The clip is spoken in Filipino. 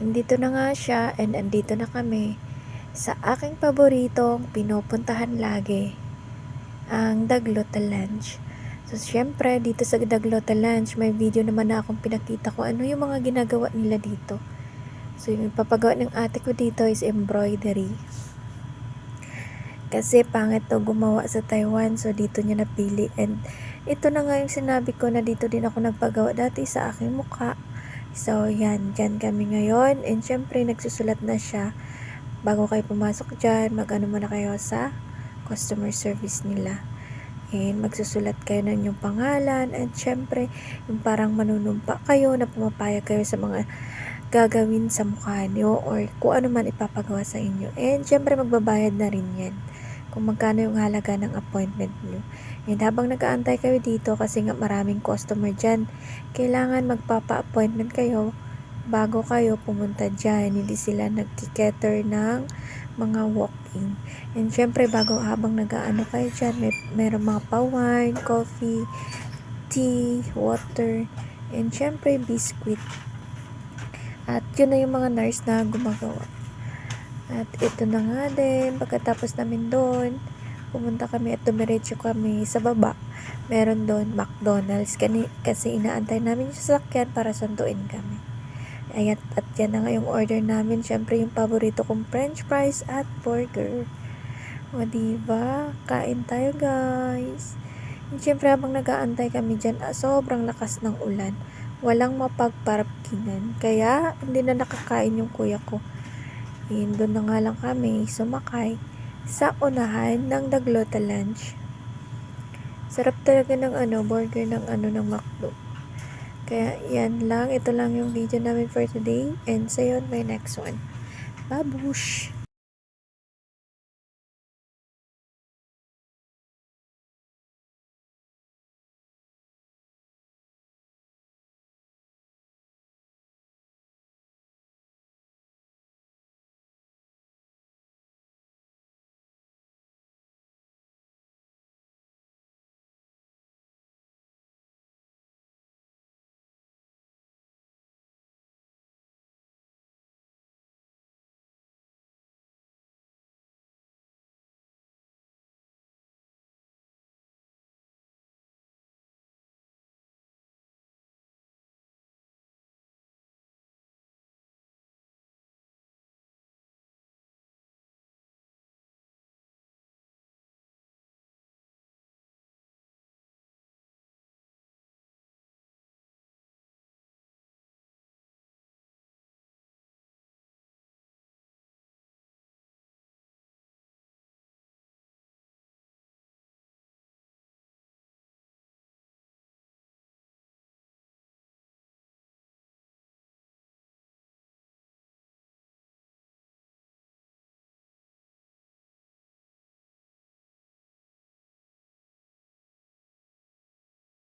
Nandito na nga siya and andito na kami sa aking paboritong pinupuntahan lagi, ang Daglota Lounge. So, syempre, dito sa Daglota Lounge, may video naman na akong pinakita ko ano yung mga ginagawa nila dito. So, yung papagawa ng ate ko dito is embroidery. Kasi pangit to gumawa sa Taiwan, so dito niya napili. And ito na nga yung sinabi ko na dito din ako nagpagawa dati sa aking mukha. So, yan. Dyan kami ngayon. And syempre, nagsusulat na siya. Bago kayo pumasok dyan, mag-ano muna kayo sa customer service nila. And magsusulat kayo ng inyong pangalan. And syempre, yung parang manunumpa kayo na pumapayag kayo sa mga gagawin sa mukha nyo or kung ano man ipapagawa sa inyo. And syempre, magbabayad na rin yan kung magkano yung halaga ng appointment nyo. And habang nag-aantay kayo dito, kasi nga maraming customer dyan, kailangan magpapa-appointment kayo bago kayo pumunta dyan. Hindi sila nagkikater ng mga walk-in. And syempre, habang nag-aano kayo dyan, mayroong mga pa-wine, coffee, tea, water, and syempre, biscuit. At yun na yung mga nurse na gumagawa. At ito na nga din, pagkatapos namin doon, pumunta kami at dumiretso kami sa baba. Meron doon McDonald's kasi inaantay namin yung sasakyan para sunduin kami. At yan na nga yung order namin. Syempre yung paborito kong french fries at burger. O diba? Kain tayo guys. And syempre habang nag-aantay kami dyan, sobrang lakas ng ulan. Walang mapagparkingan. Kaya hindi na nakakain yung kuya ko. And doon na nga lang kami sumakay sa unahan ng Daglota Lounge. Sarap talaga ng burger ng McDo. Kaya yan lang, ito lang yung video namin for today and see you on my next one. Babush!